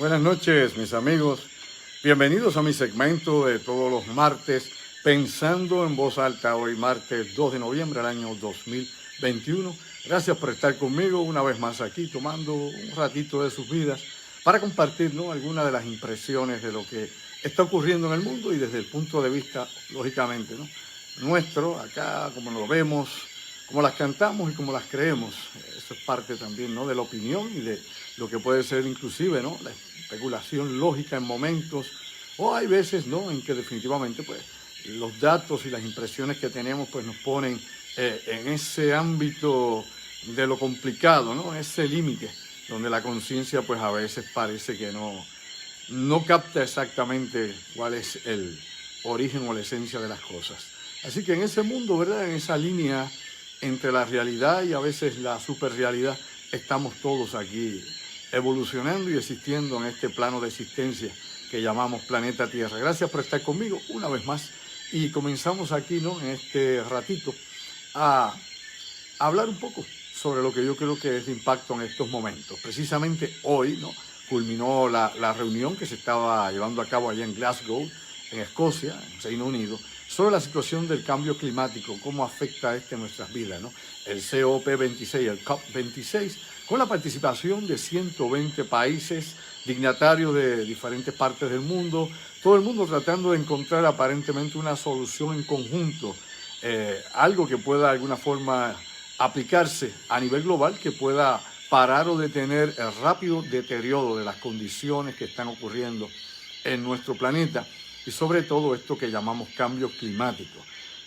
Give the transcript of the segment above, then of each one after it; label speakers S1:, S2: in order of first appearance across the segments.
S1: Buenas noches, mis amigos. Bienvenidos a mi segmento de todos los martes, Pensando en Voz Alta, hoy martes 2 de noviembre del año 2021. Gracias por estar conmigo una vez más aquí, tomando un ratito de sus vidas para compartir, algunas de las impresiones de lo que está ocurriendo en el mundo y desde el punto de vista, lógicamente, nuestro, acá, como lo vemos, como las cantamos y como las creemos. Eso es parte también, de la opinión y de lo que puede ser inclusive, la especulación lógica en momentos, o hay veces, en que definitivamente, pues, los datos y las impresiones que tenemos, pues, nos ponen en ese ámbito de lo complicado, ese límite donde la conciencia, pues, a veces parece que no capta exactamente cuál es el origen o la esencia de las cosas. Así que en ese mundo, ¿verdad?, en esa línea entre la realidad y a veces la superrealidad, estamos todos aquí evolucionando y existiendo en este plano de existencia que llamamos planeta Tierra. Gracias por estar conmigo una vez más y comenzamos aquí, en este ratito a hablar un poco sobre lo que yo creo que es de impacto en estos momentos. Precisamente hoy, culminó la reunión que se estaba llevando a cabo allá en Glasgow, en Escocia, en Reino Unido, sobre la situación del cambio climático, cómo afecta nuestras vidas, El COP26, el COP26, con la participación de 120 países, dignatarios de diferentes partes del mundo, todo el mundo tratando de encontrar aparentemente una solución en conjunto, algo que pueda de alguna forma aplicarse a nivel global, que pueda parar o detener el rápido deterioro de las condiciones que están ocurriendo en nuestro planeta y sobre todo esto que llamamos cambio climático,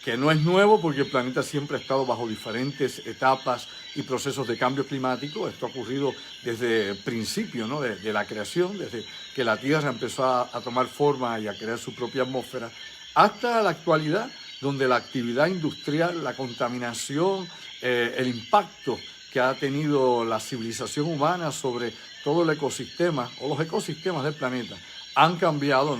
S1: que no es nuevo porque el planeta siempre ha estado bajo diferentes etapas y procesos de cambio climático. Esto ha ocurrido desde el principio, de la creación, desde que la Tierra empezó a tomar forma y a crear su propia atmósfera, hasta la actualidad, donde la actividad industrial, la contaminación, el impacto que ha tenido la civilización humana sobre todo el ecosistema o los ecosistemas del planeta han cambiado,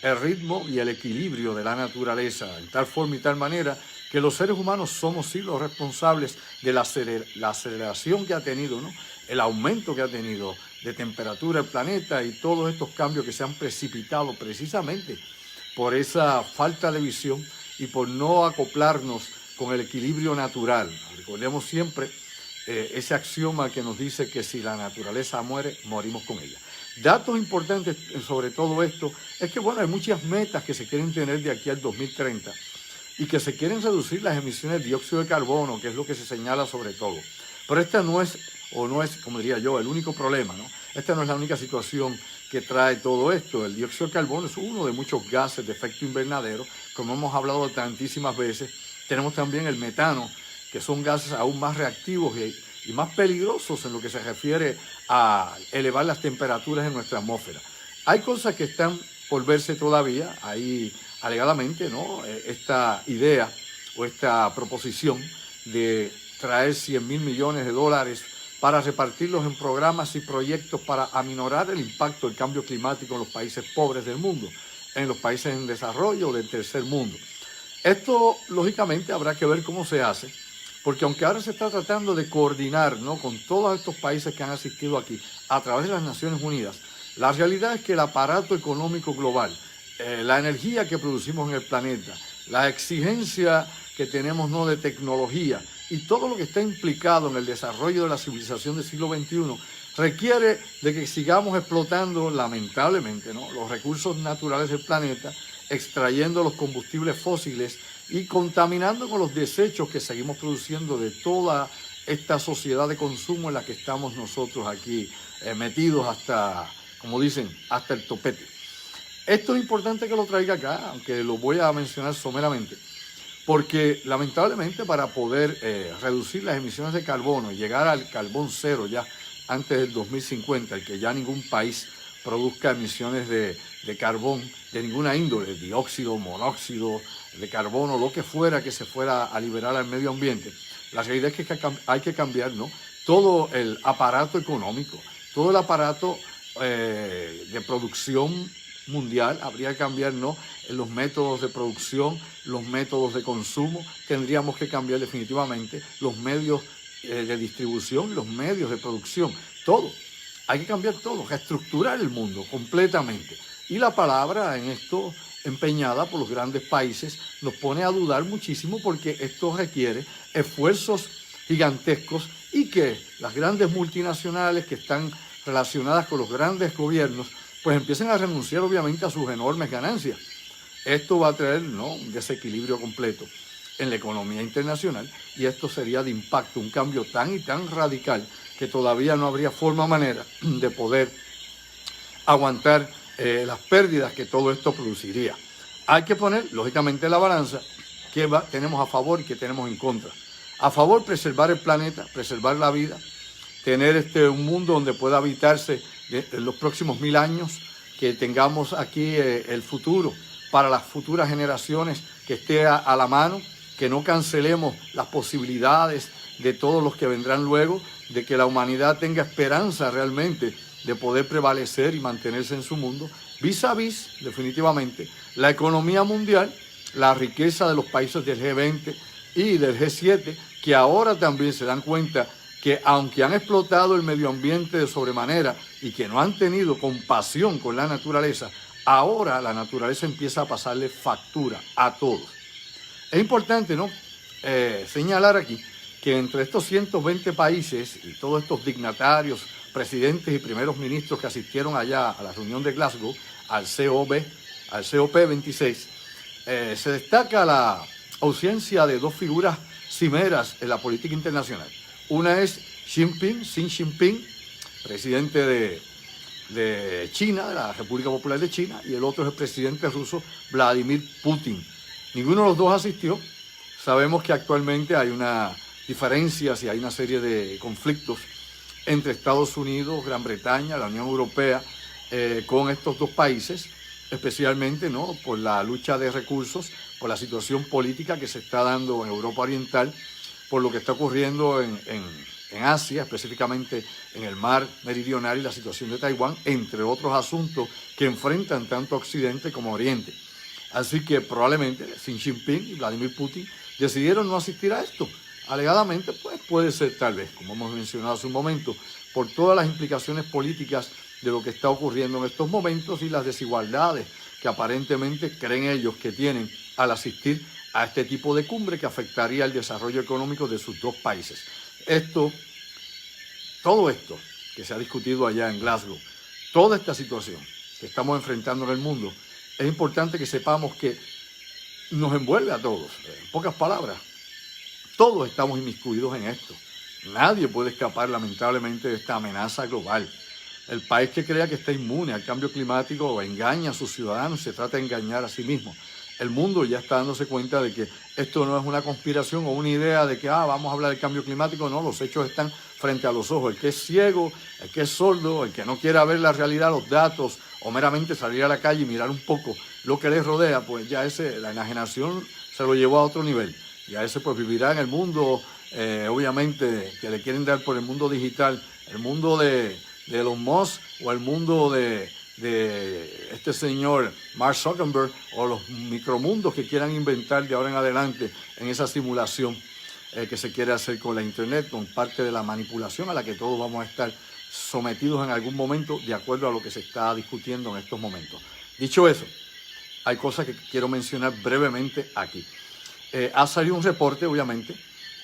S1: el ritmo y el equilibrio de la naturaleza, en tal forma y tal manera que los seres humanos somos sí los responsables de la aceleración que ha tenido, el aumento que ha tenido de temperatura el planeta y todos estos cambios que se han precipitado precisamente por esa falta de visión y por no acoplarnos con el equilibrio natural. Recordemos siempre ese axioma que nos dice que si la naturaleza muere, morimos con ella. Datos importantes sobre todo esto es que, hay muchas metas que se quieren tener de aquí al 2030 y que se quieren reducir las emisiones de dióxido de carbono, que es lo que se señala sobre todo. Pero esta no es, como diría yo, el único problema, Esta no es la única situación que trae todo esto. El dióxido de carbono es uno de muchos gases de efecto invernadero, como hemos hablado tantísimas veces. Tenemos también el metano, que son gases aún más reactivos y más peligrosos en lo que se refiere a elevar las temperaturas en nuestra atmósfera. Hay cosas que están por verse todavía, ahí alegadamente, esta idea o esta proposición de traer 100.000 millones de dólares para repartirlos en programas y proyectos para aminorar el impacto del cambio climático en los países pobres del mundo, en los países en desarrollo del tercer mundo. Esto, lógicamente, habrá que ver cómo se hace, porque aunque ahora se está tratando de coordinar, con todos estos países que han asistido aquí a través de las Naciones Unidas, la realidad es que el aparato económico global, la energía que producimos en el planeta, la exigencia que tenemos de tecnología y todo lo que está implicado en el desarrollo de la civilización del siglo XXI requiere de que sigamos explotando, lamentablemente, los recursos naturales del planeta, extrayendo los combustibles fósiles y contaminando con los desechos que seguimos produciendo de toda esta sociedad de consumo en la que estamos nosotros aquí metidos hasta, como dicen, hasta el topete. Esto es importante que lo traiga acá, aunque lo voy a mencionar someramente, porque lamentablemente para poder reducir las emisiones de carbono y llegar al carbón cero ya antes del 2050, y que ya ningún país produzca emisiones de carbón de ninguna índole, dióxido, monóxido de carbono, lo que fuera que se fuera a liberar al medio ambiente. La realidad es que hay que cambiar, todo el aparato económico, todo el aparato de producción mundial, habría que cambiar, los métodos de producción, los métodos de consumo, tendríamos que cambiar definitivamente los medios de distribución, los medios de producción, todo. hay que cambiar todo, reestructurar el mundo completamente. Y la palabra en esto, empeñada por los grandes países, nos pone a dudar muchísimo porque esto requiere esfuerzos gigantescos y que las grandes multinacionales que están relacionadas con los grandes gobiernos, pues empiecen a renunciar obviamente a sus enormes ganancias. Esto va a traer, ¿no?, un desequilibrio completo en la economía internacional y esto sería de impacto, un cambio tan y tan radical que todavía no habría forma o manera de poder aguantar las pérdidas que todo esto produciría. Hay que poner, lógicamente, en la balanza qué tenemos a favor y qué tenemos en contra. A favor, preservar el planeta, preservar la vida, tener un mundo donde pueda habitarse en los próximos 1000 años, que tengamos aquí el futuro para las futuras generaciones que esté a la mano, que no cancelemos las posibilidades de todos los que vendrán luego, de que la humanidad tenga esperanza realmente de poder prevalecer y mantenerse en su mundo, vis a vis, definitivamente, la economía mundial, la riqueza de los países del G20 y del G7, que ahora también se dan cuenta que aunque han explotado el medio ambiente de sobremanera y que no han tenido compasión con la naturaleza, ahora la naturaleza empieza a pasarle factura a todos. Es importante, ¿no?, señalar aquí que entre estos 120 países y todos estos dignatarios, presidentes y primeros ministros que asistieron allá a la reunión de Glasgow, al COP26, se destaca la ausencia de dos figuras cimeras en la política internacional. Una es Xi Jinping, presidente de China, de la República Popular de China, y el otro es el presidente ruso Vladimir Putin. Ninguno de los dos asistió. Sabemos que actualmente hay unas diferencias y hay una serie de conflictos entre Estados Unidos, Gran Bretaña, la Unión Europea, con estos dos países, especialmente, ¿no?, por la lucha de recursos, por la situación política que se está dando en Europa Oriental, por lo que está ocurriendo en Asia, específicamente en el mar meridional y la situación de Taiwán, entre otros asuntos que enfrentan tanto Occidente como Oriente. Así que probablemente Xi Jinping y Vladimir Putin decidieron no asistir a esto. Alegadamente, pues puede ser tal vez, como hemos mencionado hace un momento, por todas las implicaciones políticas de lo que está ocurriendo en estos momentos y las desigualdades que aparentemente creen ellos que tienen al asistir a este tipo de cumbre que afectaría el desarrollo económico de sus dos países. Todo esto que se ha discutido allá en Glasgow, toda esta situación que estamos enfrentando en el mundo, es importante que sepamos que nos envuelve a todos. En pocas palabras, todos estamos inmiscuidos en esto. Nadie puede escapar, lamentablemente, de esta amenaza global. El país que crea que está inmune al cambio climático engaña a sus ciudadanos, se trata de engañar a sí mismo. El mundo ya está dándose cuenta de que esto no es una conspiración o una idea de que vamos a hablar del cambio climático. No, los hechos están frente a los ojos. El que es ciego, el que es sordo, el que no quiera ver la realidad, los datos, o meramente salir a la calle y mirar un poco lo que les rodea, pues ya la enajenación se lo llevó a otro nivel. Ya ese pues vivirá en el mundo, obviamente, que le quieren dar por el mundo digital, el mundo de Elon Musk o el mundo de este señor Mark Zuckerberg, o los micromundos que quieran inventar de ahora en adelante en esa simulación que se quiere hacer con la internet, con parte de la manipulación a la que todos vamos a estar sometidos en algún momento de acuerdo a lo que se está discutiendo en estos momentos. Dicho eso, hay cosas que quiero mencionar brevemente aquí. Ha salido un reporte, obviamente,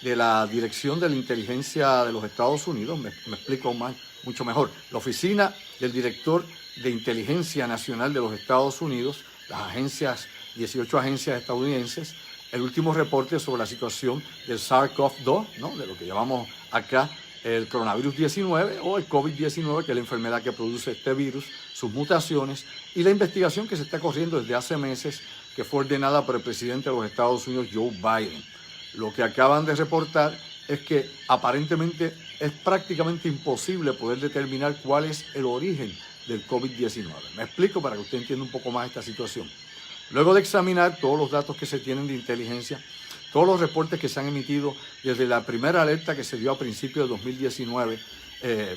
S1: de la Dirección de la Inteligencia de los Estados Unidos, me explico mucho mejor, la Oficina del Director de Inteligencia Nacional de los Estados Unidos, las agencias, 18 agencias estadounidenses, el último reporte sobre la situación del SARS-CoV-2, ¿no?, de lo que llamamos acá el coronavirus 19 o el COVID-19, que es la enfermedad que produce este virus, sus mutaciones, y la investigación que se está corriendo desde hace meses, que fue ordenada por el presidente de los Estados Unidos, Joe Biden. Lo que acaban de reportar es que aparentemente es prácticamente imposible poder determinar cuál es el origen del COVID-19. Me explico para que usted entienda un poco más esta situación. Luego de examinar todos los datos que se tienen de inteligencia, todos los reportes que se han emitido desde la primera alerta que se dio a principios de 2019,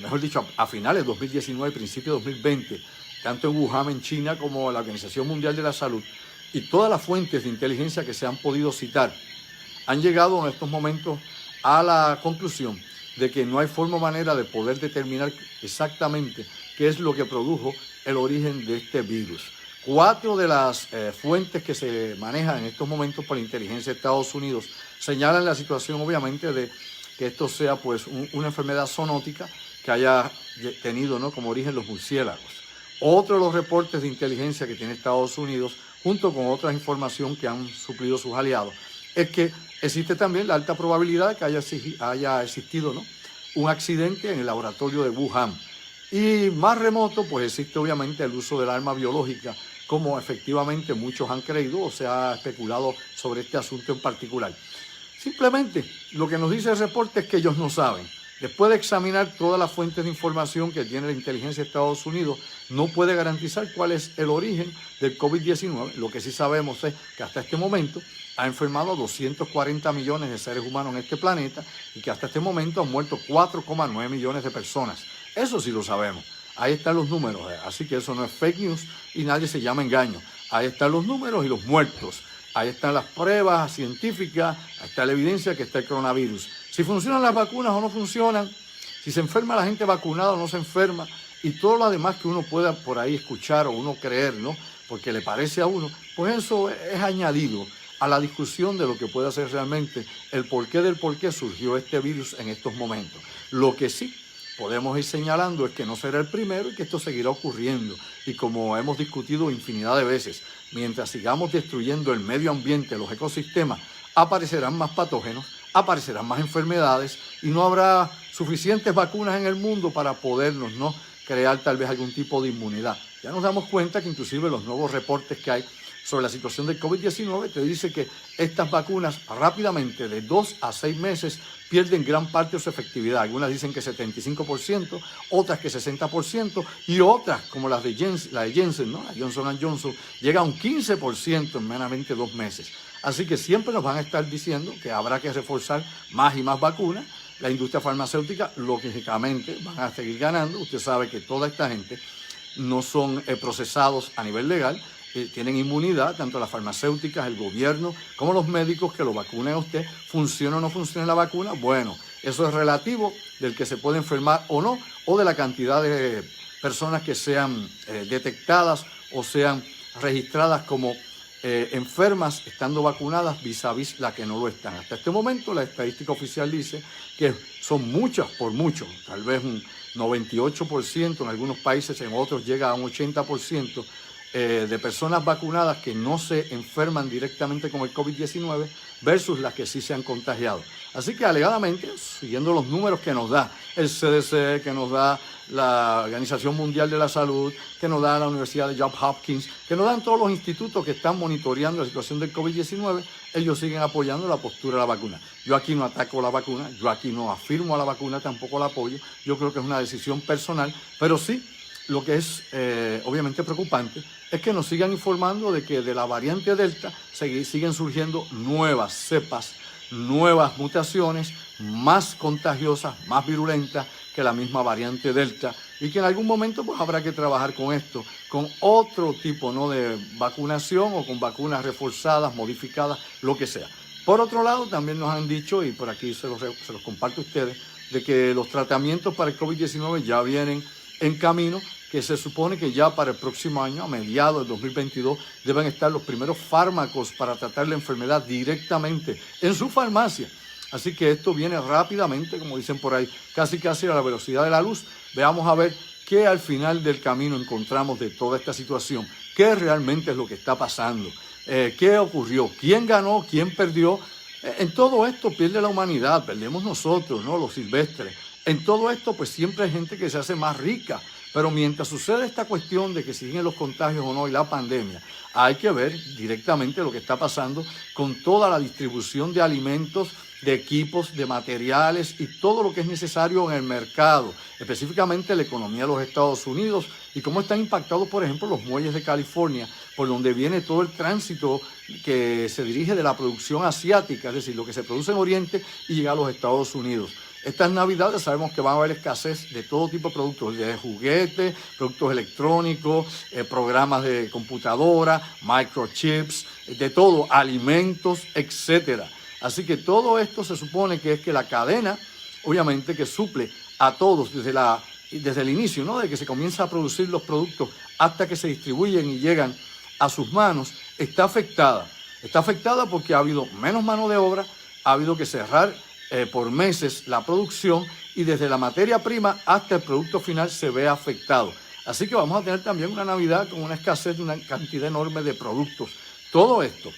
S1: mejor dicho, a finales de 2019 y principios de 2020, tanto en Wuhan, en China, como la Organización Mundial de la Salud, y todas las fuentes de inteligencia que se han podido citar, han llegado en estos momentos a la conclusión de que no hay forma o manera de poder determinar exactamente qué es lo que produjo el origen de este virus. 4 de las fuentes que se manejan en estos momentos por la inteligencia de Estados Unidos señalan la situación, obviamente, de que esto sea pues una enfermedad zoonótica que haya tenido, ¿no?, como origen los murciélagos. Otro de los reportes de inteligencia que tiene Estados Unidos, junto con otra información que han suplido sus aliados, es que existe también la alta probabilidad de que haya existido, ¿no?, un accidente en el laboratorio de Wuhan. Y más remoto, pues existe obviamente el uso del arma biológica, como efectivamente muchos han creído o se ha especulado sobre este asunto en particular. Simplemente lo que nos dice el reporte es que ellos no saben. Después de examinar todas las fuentes de información que tiene la inteligencia de Estados Unidos, no puede garantizar cuál es el origen del COVID-19. Lo que sí sabemos es que hasta este momento ha enfermado a 240 millones de seres humanos en este planeta y que hasta este momento han muerto 4,9 millones de personas. Eso sí lo sabemos. Ahí están los números, así que eso no es fake news y nadie se llama engaño. Ahí están los números y los muertos. Ahí están las pruebas científicas, ahí está la evidencia que está el coronavirus. Si funcionan las vacunas o no funcionan, si se enferma la gente vacunada o no se enferma, y todo lo demás que uno pueda por ahí escuchar o uno creer, ¿no?, porque le parece a uno, pues eso es añadido a la discusión de lo que puede ser realmente el porqué del por qué surgió este virus en estos momentos. Lo que sí podemos ir señalando es que no será el primero y que esto seguirá ocurriendo. Y como hemos discutido infinidad de veces, mientras sigamos destruyendo el medio ambiente, los ecosistemas, aparecerán más patógenos, aparecerán más enfermedades y no habrá suficientes vacunas en el mundo para podernos, ¿no?, crear tal vez algún tipo de inmunidad. Ya nos damos cuenta que inclusive los nuevos reportes que hay sobre la situación del COVID-19 te dice que estas vacunas rápidamente, de 2 a 6 meses, pierden gran parte de su efectividad. Algunas dicen que 75%, otras que 60%, y otras, como la de Janssen, ¿no?, la Johnson & Johnson, llega a un 15% en meramente 2 meses. Así que siempre nos van a estar diciendo que habrá que reforzar más y más vacunas. La industria farmacéutica, lógicamente, van a seguir ganando. Usted sabe que toda esta gente no son procesados a nivel legal, tienen inmunidad, tanto las farmacéuticas, el gobierno, como los médicos que lo vacunen a usted. ¿Funciona o no funciona la vacuna? Bueno, eso es relativo del que se puede enfermar o no, o de la cantidad de personas que sean detectadas o sean registradas como enfermas estando vacunadas vis a vis las que no lo están. Hasta este momento la estadística oficial dice que son muchas, por mucho, tal vez un 98% en algunos países, en otros llega a un 80%, de personas vacunadas que no se enferman directamente con el COVID-19 versus las que sí se han contagiado. Así que alegadamente, siguiendo los números que nos da el CDC, que nos da la Organización Mundial de la Salud, que nos da la Universidad de Johns Hopkins, que nos dan todos los institutos que están monitoreando la situación del COVID-19, ellos siguen apoyando la postura de la vacuna. Yo aquí no ataco la vacuna, yo aquí no afirmo a la vacuna, tampoco la apoyo. Yo creo que es una decisión personal, pero sí, lo que es obviamente preocupante es que nos sigan informando de que de la variante Delta siguen surgiendo nuevas cepas, nuevas mutaciones, más contagiosas, más virulentas que la misma variante Delta, y que en algún momento pues habrá que trabajar con esto, con otro tipo, ¿no?, de vacunación o con vacunas reforzadas, modificadas, lo que sea. Por otro lado, también nos han dicho, y por aquí se los comparto a ustedes, de que los tratamientos para el COVID-19 ya vienen en camino, que se supone que ya para el próximo año, a mediados del 2022, deben estar los primeros fármacos para tratar la enfermedad directamente en su farmacia. Así que esto viene rápidamente, como dicen por ahí, casi a la velocidad de la luz. Veamos a ver qué al final del camino encontramos de toda esta situación, qué realmente es lo que está pasando, qué ocurrió, quién ganó, quién perdió. En todo esto pierde la humanidad, perdemos nosotros, ¿no?, los silvestres. En todo esto pues siempre hay gente que se hace más rica. Pero mientras sucede esta cuestión de que siguen los contagios o no y la pandemia, hay que ver directamente lo que está pasando con toda la distribución de alimentos, de equipos, de materiales y todo lo que es necesario en el mercado, específicamente la economía de los Estados Unidos y cómo están impactados, por ejemplo, los muelles de California, por donde viene todo el tránsito que se dirige de la producción asiática, es decir, lo que se produce en Oriente y llega a los Estados Unidos. Estas navidades sabemos que van a haber escasez de todo tipo de productos, de juguetes, productos electrónicos, programas de computadora, microchips, de todo, alimentos, etcétera. Así que todo esto se supone que es que la cadena obviamente que suple a todos desde el inicio, ¿no? De que se comienza a producir los productos hasta que se distribuyen y llegan a sus manos, está afectada. Está afectada porque ha habido menos mano de obra, ha habido que cerrar por meses la producción y desde la materia prima hasta el producto final se ve afectado. Así que vamos a tener también una Navidad con una escasez de una cantidad enorme de productos. Todo esto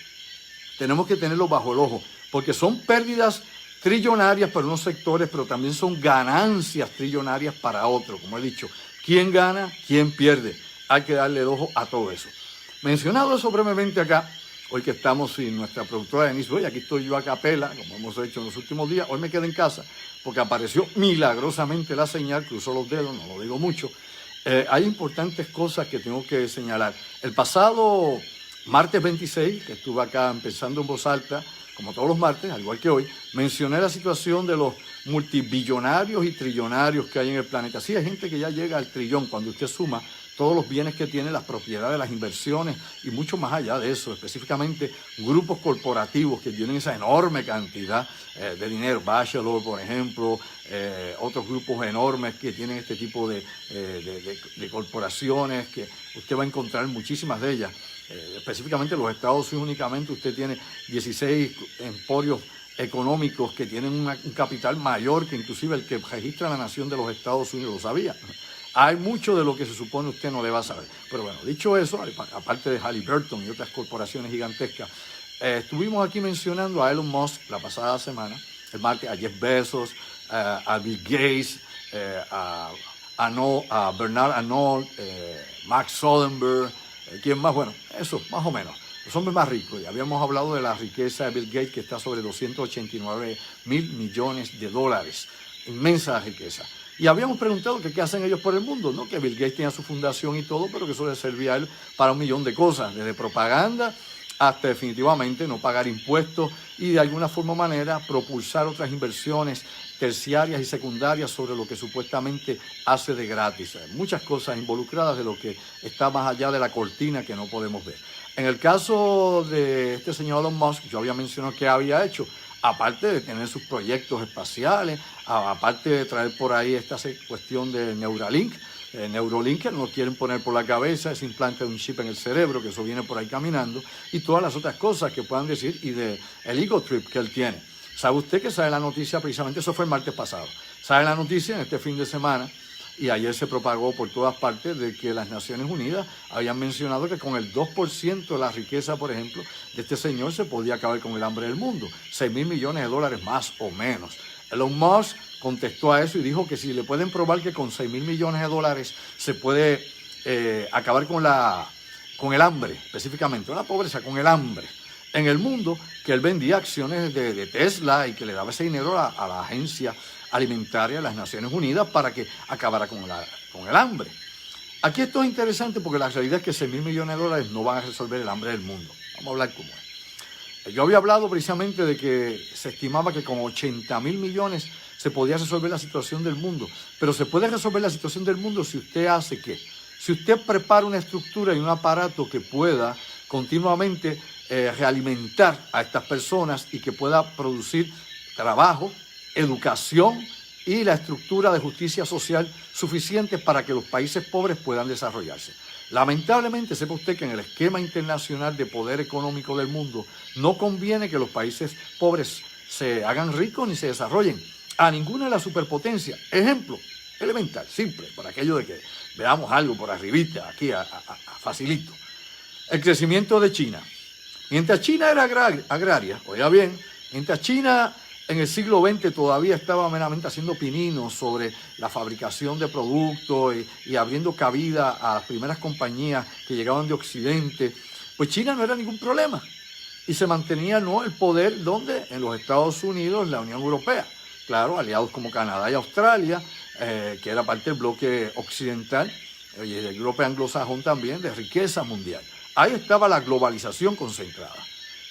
S1: tenemos que tenerlo bajo el ojo, porque son pérdidas trillonarias para unos sectores, pero también son ganancias trillonarias para otros. Como he dicho, ¿quién gana? ¿Quién pierde? Hay que darle el ojo a todo eso. Mencionado eso brevemente acá, hoy que estamos sin nuestra productora Denise, hoy aquí estoy yo a capela, como hemos hecho en los últimos días. Hoy me quedé en casa porque apareció milagrosamente la señal, cruzó los dedos, no lo digo mucho. Hay importantes cosas que tengo que señalar. El pasado martes 26, que estuve acá empezando en voz alta, como todos los martes, al igual que hoy, mencioné la situación de los multibillonarios y trillonarios que hay en el planeta. Sí, hay gente que ya llega al trillón cuando usted suma todos los bienes que tiene, las propiedades, las inversiones y mucho más allá de eso, específicamente grupos corporativos que tienen esa enorme cantidad de dinero. Bachelor, por ejemplo, otros grupos enormes que tienen este tipo de corporaciones, que usted va a encontrar muchísimas de ellas. Específicamente en los Estados Unidos únicamente usted tiene 16 emporios económicos que tienen un capital mayor que inclusive el que registra la nación de los Estados Unidos. Lo sabía. Hay mucho de lo que se supone usted no deba saber. Pero bueno, dicho eso, aparte de Halliburton y otras corporaciones gigantescas, estuvimos aquí mencionando a Elon Musk la pasada semana, el martes, a Jeff Bezos, a Bill Gates, a Bernard Arnault, Mark Zuckerberg, ¿quién más? Bueno, eso, más o menos. Los hombres más ricos. Y habíamos hablado de la riqueza de Bill Gates, que está sobre 289 mil millones de dólares. Inmensa riqueza. Y habíamos preguntado que qué hacen ellos por el mundo, ¿no? Que Bill Gates tenía su fundación y todo, pero que eso le servía a él para un millón de cosas, desde propaganda hasta definitivamente no pagar impuestos y de alguna forma o manera propulsar otras inversiones terciarias y secundarias sobre lo que supuestamente hace de gratis. Hay muchas cosas involucradas de lo que está más allá de la cortina que no podemos ver. En el caso de este señor Elon Musk, yo había mencionado que había hecho, aparte de tener sus proyectos espaciales, aparte de traer por ahí esta cuestión de Neuralink, que nos quieren poner por la cabeza, ese implante de un chip en el cerebro, que eso viene por ahí caminando, y todas las otras cosas que puedan decir, y de el ego trip que él tiene. ¿Sabe usted que sale la noticia precisamente? Eso fue el martes pasado. Sale la noticia en este fin de semana, y ayer se propagó por todas partes de que las Naciones Unidas habían mencionado que con el 2% de la riqueza, por ejemplo, de este señor se podía acabar con el hambre del mundo. 6.000 millones de dólares más o menos. Elon Musk contestó a eso y dijo que si le pueden probar que con 6.000 millones de dólares se puede acabar con el hambre, específicamente, no la pobreza, con el hambre en el mundo, que él vendía acciones de Tesla y que le daba ese dinero a la agencia alimentaria de las Naciones Unidas para que acabara con el hambre. Aquí esto es interesante porque la realidad es que 6.000 millones de dólares no van a resolver el hambre del mundo. Vamos a hablar como es. Yo había hablado precisamente de que se estimaba que con 80.000 millones se podía resolver la situación del mundo. Pero se puede resolver la situación del mundo si usted hace ¿qué? Si usted prepara una estructura y un aparato que pueda continuamente realimentar a estas personas y que pueda producir trabajo, educación y la estructura de justicia social suficientes para que los países pobres puedan desarrollarse. Lamentablemente, sepa usted que en el esquema internacional de poder económico del mundo no conviene que los países pobres se hagan ricos ni se desarrollen a ninguna de las superpotencias. Ejemplo elemental, simple, para aquello de que veamos algo por arribita, aquí facilito. El crecimiento de China. Mientras China era agraria, oiga bien, mientras China en el siglo XX todavía estaba meramente haciendo pininos sobre la fabricación de productos y abriendo cabida a las primeras compañías que llegaban de Occidente, pues China no era ningún problema. Y se mantenía el poder, ¿dónde? En los Estados Unidos, la Unión Europea. Claro, aliados como Canadá y Australia, que era parte del bloque occidental, y el bloque anglosajón también, de riqueza mundial. Ahí estaba la globalización concentrada.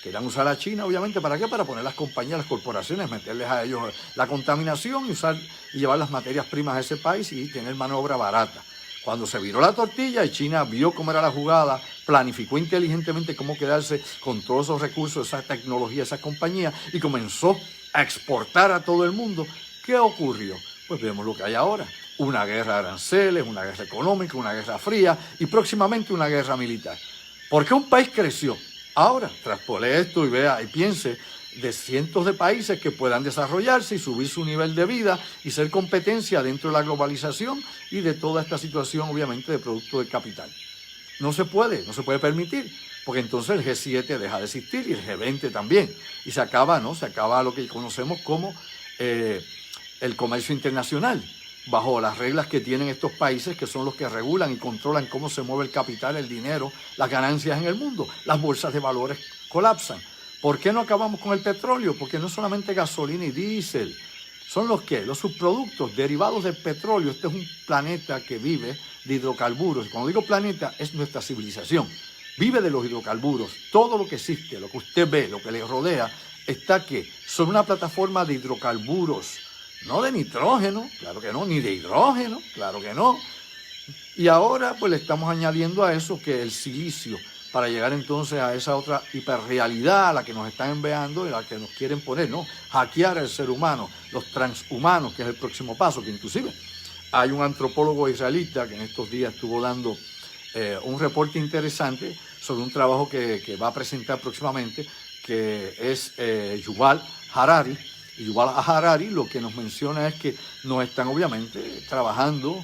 S1: Querían usar a China, obviamente, ¿para qué? Para poner las compañías, las corporaciones, meterles a ellos la contaminación y llevar las materias primas a ese país y tener mano de obra barata. Cuando se viró la tortilla y China vio cómo era la jugada, planificó inteligentemente cómo quedarse con todos esos recursos, esa tecnología, esas compañías, y comenzó a exportar a todo el mundo, ¿Qué ocurrió? Pues vemos lo que hay ahora. Una guerra de aranceles, una guerra económica, una guerra fría y próximamente una guerra militar. ¿Por qué un país creció? Ahora, traspole esto y vea y piense de cientos de países que puedan desarrollarse y subir su nivel de vida y ser competencia dentro de la globalización y de toda esta situación, obviamente, de producto del capital. No se puede permitir, porque entonces el G7 deja de existir y el G20 también. Y se acaba, ¿no? Se acaba lo que conocemos como el comercio internacional, bajo las reglas que tienen estos países, que son los que regulan y controlan cómo se mueve el capital, el dinero, las ganancias en el mundo. Las bolsas de valores colapsan. ¿Por qué no acabamos con el petróleo? Porque no es solamente gasolina y diésel, son los subproductos derivados del petróleo. Este es un planeta que vive de hidrocarburos. Cuando digo planeta, es nuestra civilización. Vive de los hidrocarburos. Todo lo que existe, lo que usted ve, lo que le rodea, está que sobre una plataforma de hidrocarburos. No de nitrógeno, claro que no, ni de hidrógeno, claro que no. Y ahora pues le estamos añadiendo a eso que el silicio, para llegar entonces a esa otra hiperrealidad a la que nos están enviando y a la que nos quieren poner, ¿no? Hackear al ser humano, los transhumanos, que es el próximo paso, que inclusive hay un antropólogo israelita que en estos días estuvo dando un reporte interesante sobre un trabajo que va a presentar próximamente, que es Yuval Harari. Y Yuval Harari lo que nos menciona es que nos están obviamente trabajando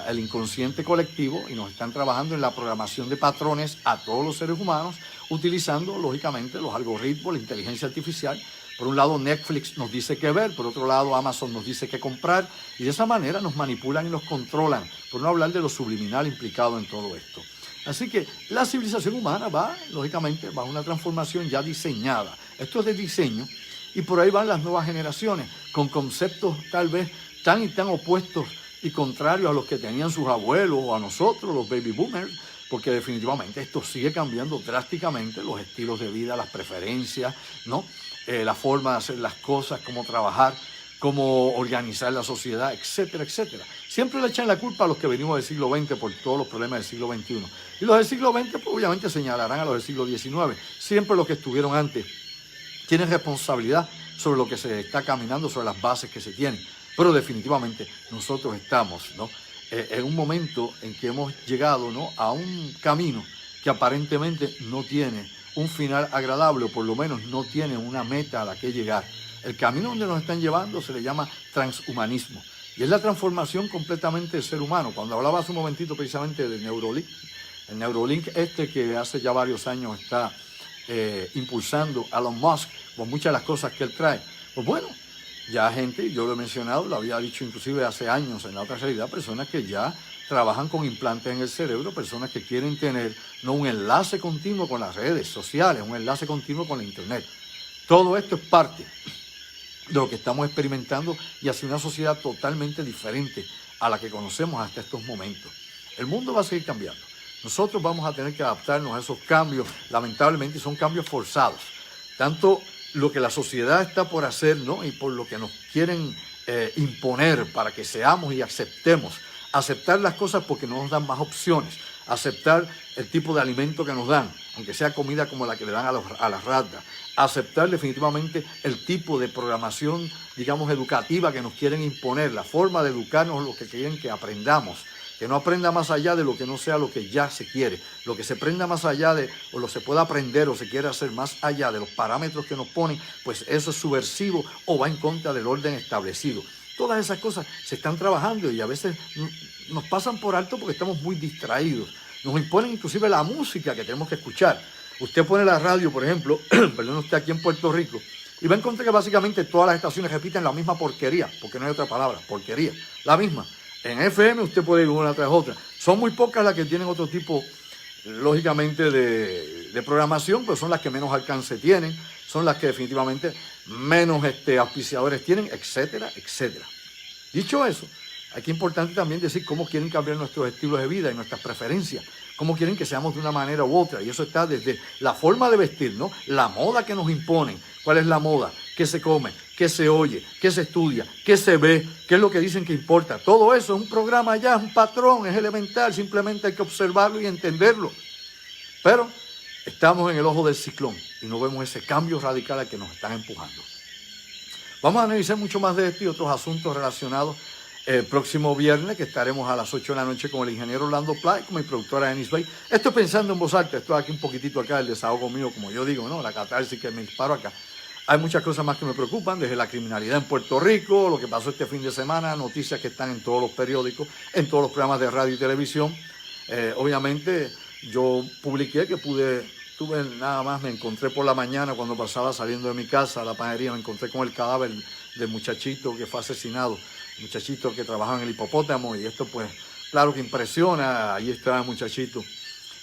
S1: el inconsciente colectivo y nos están trabajando en la programación de patrones a todos los seres humanos, utilizando lógicamente los algoritmos, la inteligencia artificial. Por un lado Netflix nos dice qué ver, por otro lado Amazon nos dice qué comprar, y de esa manera nos manipulan y nos controlan, por no hablar de lo subliminal implicado en todo esto. Así que la civilización humana va, lógicamente, va a una transformación ya diseñada. Esto es de diseño. Y por ahí van las nuevas generaciones, con conceptos tal vez tan y tan opuestos y contrarios a los que tenían sus abuelos o a nosotros, los baby boomers, porque definitivamente esto sigue cambiando drásticamente los estilos de vida, las preferencias, ¿no? La forma de hacer las cosas, cómo trabajar, cómo organizar la sociedad, etcétera, etcétera. Siempre le echan la culpa a los que venimos del siglo XX por todos los problemas del siglo XXI. Y los del siglo XX pues, obviamente señalarán a los del siglo XIX. Siempre los que estuvieron antes tienen responsabilidad sobre lo que se está caminando, sobre las bases que se tienen. Pero definitivamente nosotros estamos, ¿no? En un momento en que hemos llegado, ¿no? A un camino que aparentemente no tiene un final agradable, o por lo menos no tiene una meta a la que llegar. El camino donde nos están llevando se le llama transhumanismo. Y es la transformación completamente del ser humano. Cuando hablaba hace un momentito precisamente de Neuralink, el Neuralink que hace ya varios años está impulsando a Elon Musk con muchas de las cosas que él trae. Pues bueno, ya gente, yo lo he mencionado, lo había dicho inclusive hace años en la otra realidad, personas que ya trabajan con implantes en el cerebro, personas que quieren tener no un enlace continuo con las redes sociales, un enlace continuo con la internet. Todo esto es parte de lo que estamos experimentando y hacia una sociedad totalmente diferente a la que conocemos hasta estos momentos. El mundo va a seguir cambiando. Nosotros vamos a tener que adaptarnos a esos cambios, lamentablemente son cambios forzados. Tanto lo que la sociedad está por hacer, ¿no? Y por lo que nos quieren imponer para que seamos y aceptemos. Aceptar las cosas porque no nos dan más opciones. Aceptar el tipo de alimento que nos dan, aunque sea comida como la que le dan a las ratas. Aceptar definitivamente el tipo de programación, digamos, educativa que nos quieren imponer, la forma de educarnos, lo que quieren que aprendamos. Que no aprenda más allá de lo que no sea lo que ya se quiere. Lo que se aprenda más allá de, o lo se pueda aprender o se quiere hacer más allá de los parámetros que nos ponen, pues eso es subversivo o va en contra del orden establecido. Todas esas cosas se están trabajando y a veces nos pasan por alto porque estamos muy distraídos. Nos imponen inclusive la música que tenemos que escuchar. Usted pone la radio, por ejemplo, perdón, usted aquí en Puerto Rico, y va a encontrar que básicamente todas las estaciones repiten la misma porquería, porque no hay otra palabra, porquería, la misma. En FM usted puede ir una tras otra. Son muy pocas las que tienen otro tipo, lógicamente, de programación, pero son las que menos alcance tienen, son las que definitivamente menos auspiciadores tienen, etcétera, etcétera. Dicho eso, hay que importante también decir cómo quieren cambiar nuestros estilos de vida y nuestras preferencias, cómo quieren que seamos de una manera u otra, y eso está desde la forma de vestir, ¿no? La moda que nos imponen. ¿Cuál es la moda? ¿Qué se come? ¿Qué se oye? ¿Qué se estudia? ¿Qué se ve? ¿Qué es lo que dicen que importa? Todo eso es un programa ya, es un patrón, es elemental, simplemente hay que observarlo y entenderlo. Pero estamos en el ojo del ciclón y no vemos ese cambio radical al que nos están empujando. Vamos a analizar mucho más de esto y otros asuntos relacionados el próximo viernes, que estaremos a las 8 de la noche con el ingeniero Orlando Pla y con mi productora Denise Bay. Estoy pensando en voz alta, estoy aquí un poquitito acá, el desahogo mío, como yo digo, ¿no? La catarsis que me disparo acá. Hay muchas cosas más que me preocupan, desde la criminalidad en Puerto Rico, lo que pasó este fin de semana, noticias que están en todos los periódicos, en todos los programas de radio y televisión. Obviamente, yo publiqué que tuve nada más, me encontré por la mañana cuando pasaba saliendo de mi casa a la panadería, me encontré con el cadáver del muchachito que fue asesinado, el muchachito que trabajaba en el hipopótamo, y esto pues, claro que impresiona. Ahí estaba el muchachito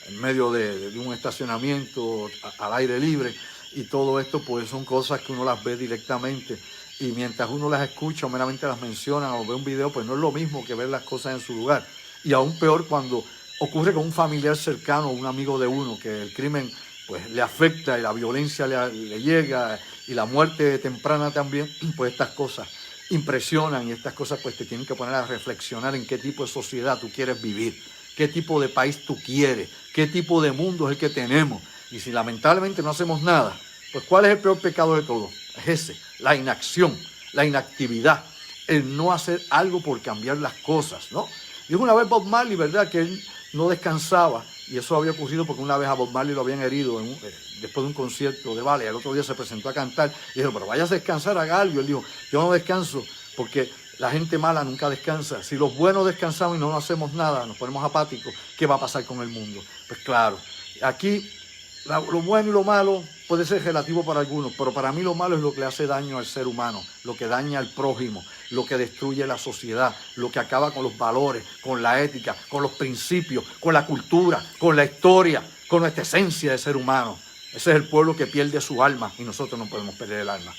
S1: en medio de un estacionamiento al aire libre, y todo esto pues son cosas que uno las ve directamente, y mientras uno las escucha o meramente las menciona o ve un video, pues no es lo mismo que ver las cosas en su lugar. Y aún peor cuando ocurre con un familiar cercano o un amigo de uno, que el crimen pues le afecta y la violencia le llega y la muerte temprana también, pues estas cosas impresionan, y estas cosas pues te tienen que poner a reflexionar en qué tipo de sociedad tú quieres vivir, qué tipo de país tú quieres, qué tipo de mundo es el que tenemos. Y si lamentablemente no hacemos nada, pues ¿cuál es el peor pecado de todo? Es ese, la inacción, la inactividad, el no hacer algo por cambiar las cosas, ¿no? Dijo una vez Bob Marley, ¿verdad?, que él no descansaba, y eso había ocurrido porque una vez a Bob Marley lo habían herido después de un concierto de ballet. El otro día se presentó a cantar y dijo, pero vayas a descansar, haga algo. Él dijo, yo no descanso porque la gente mala nunca descansa. Si los buenos descansamos y no hacemos nada, nos ponemos apáticos, ¿qué va a pasar con el mundo? Pues claro, aquí lo bueno y lo malo puede ser relativo para algunos, pero para mí lo malo es lo que le hace daño al ser humano, lo que daña al prójimo, lo que destruye la sociedad, lo que acaba con los valores, con la ética, con los principios, con la cultura, con la historia, con nuestra esencia de ser humano. Ese es el pueblo que pierde su alma, y nosotros no podemos perder el alma,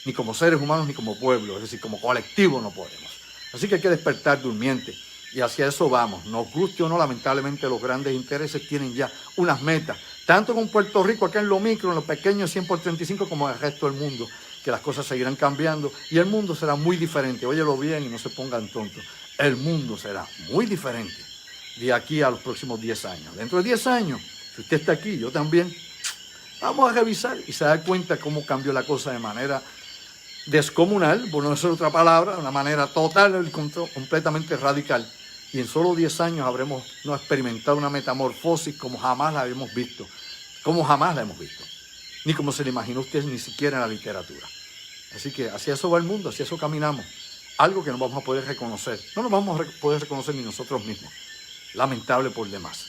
S1: ni como seres humanos ni como pueblo, es decir, como colectivo no podemos. Así que hay que despertar durmiente, y hacia eso vamos. Nos guste o no, lamentablemente los grandes intereses tienen ya unas metas, tanto con Puerto Rico, acá en lo micro, en lo pequeño, 100 por 35, como en el resto del mundo, que las cosas seguirán cambiando y el mundo será muy diferente. Óyelo bien y no se pongan tontos. El mundo será muy diferente de aquí a los próximos 10 años. Dentro de 10 años, si usted está aquí, yo también, vamos a revisar y se da cuenta cómo cambió la cosa de manera descomunal, por no decir otra palabra, de una manera total y completamente radical. Y en solo 10 años habremos no experimentado una metamorfosis como jamás la hemos visto, ni como se le imaginó usted, ni siquiera en la literatura. Así que hacia eso va el mundo, hacia eso caminamos. Algo que no vamos a poder reconocer, no nos vamos a poder reconocer ni nosotros mismos. Lamentable por demás.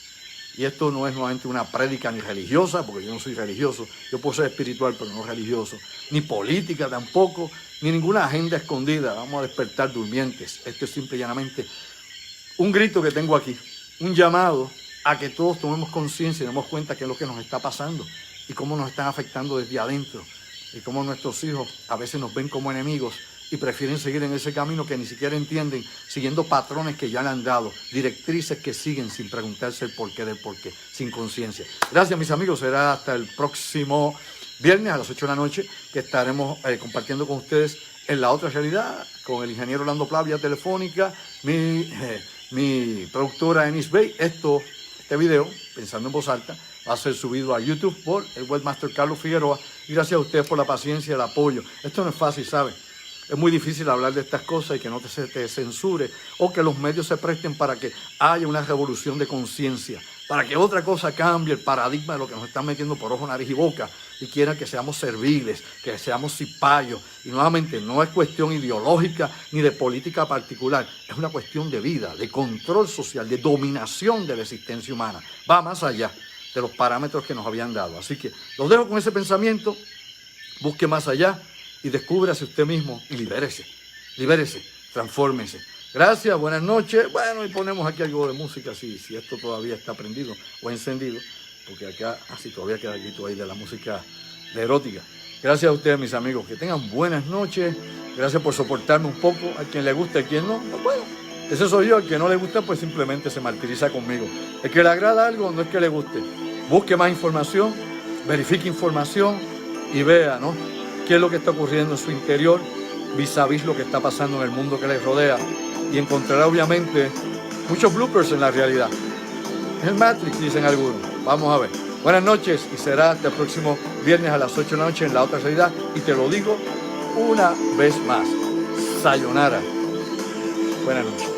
S1: Y esto no es nuevamente una prédica ni religiosa, porque yo no soy religioso, yo puedo ser espiritual pero no religioso, ni política tampoco, ni ninguna agenda escondida. Vamos a despertar durmientes. Esto es simple y llanamente un grito que tengo aquí, un llamado a que todos tomemos conciencia y demos cuenta qué es lo que nos está pasando y cómo nos están afectando desde adentro, y cómo nuestros hijos a veces nos ven como enemigos y prefieren seguir en ese camino que ni siquiera entienden, siguiendo patrones que ya le han dado, directrices que siguen sin preguntarse el porqué del porqué, sin conciencia. Gracias, mis amigos, será hasta el próximo viernes a las 8 de la noche que estaremos compartiendo con ustedes En la Otra Realidad con el ingeniero Orlando Pla vía telefónica, mi productora Denise Bay. Este video, Pensando en Voz Alta, va a ser subido a YouTube por el webmaster Carlos Figueroa, y gracias a ustedes por la paciencia y el apoyo. Esto no es fácil, ¿sabe? Es muy difícil hablar de estas cosas y que no se te censure, o que los medios se presten para que haya una revolución de conciencia, para que otra cosa cambie el paradigma de lo que nos están metiendo por ojo, nariz y boca, y quieran que seamos serviles, que seamos cipayos. Y nuevamente, no es cuestión ideológica ni de política particular, es una cuestión de vida, de control social, de dominación de la existencia humana. Va más allá de los parámetros que nos habían dado. Así que los dejo con ese pensamiento, busque más allá y descúbrase usted mismo y libérese, transfórmese. Gracias, buenas noches. Bueno, y ponemos aquí algo de música, si esto todavía está prendido o encendido, porque acá así todavía queda el grito ahí de la música de erótica. Gracias a ustedes, mis amigos, que tengan buenas noches. Gracias por soportarme un poco. A quien le gusta, a quien no, pues bueno, ese soy yo. Al que no le gusta, pues simplemente se martiriza conmigo. El que le agrada algo no es que le guste. Busque más información, verifique información y vea, ¿no?, qué es lo que está ocurriendo en su interior, vis a vis lo que está pasando en el mundo que les rodea, y encontrará obviamente muchos bloopers en la realidad. Es el Matrix, dicen algunos. Vamos a ver. Buenas noches, y será hasta el próximo viernes a las 8 de la noche en La Otra Realidad, y te lo digo una vez más. Sayonara. Buenas noches.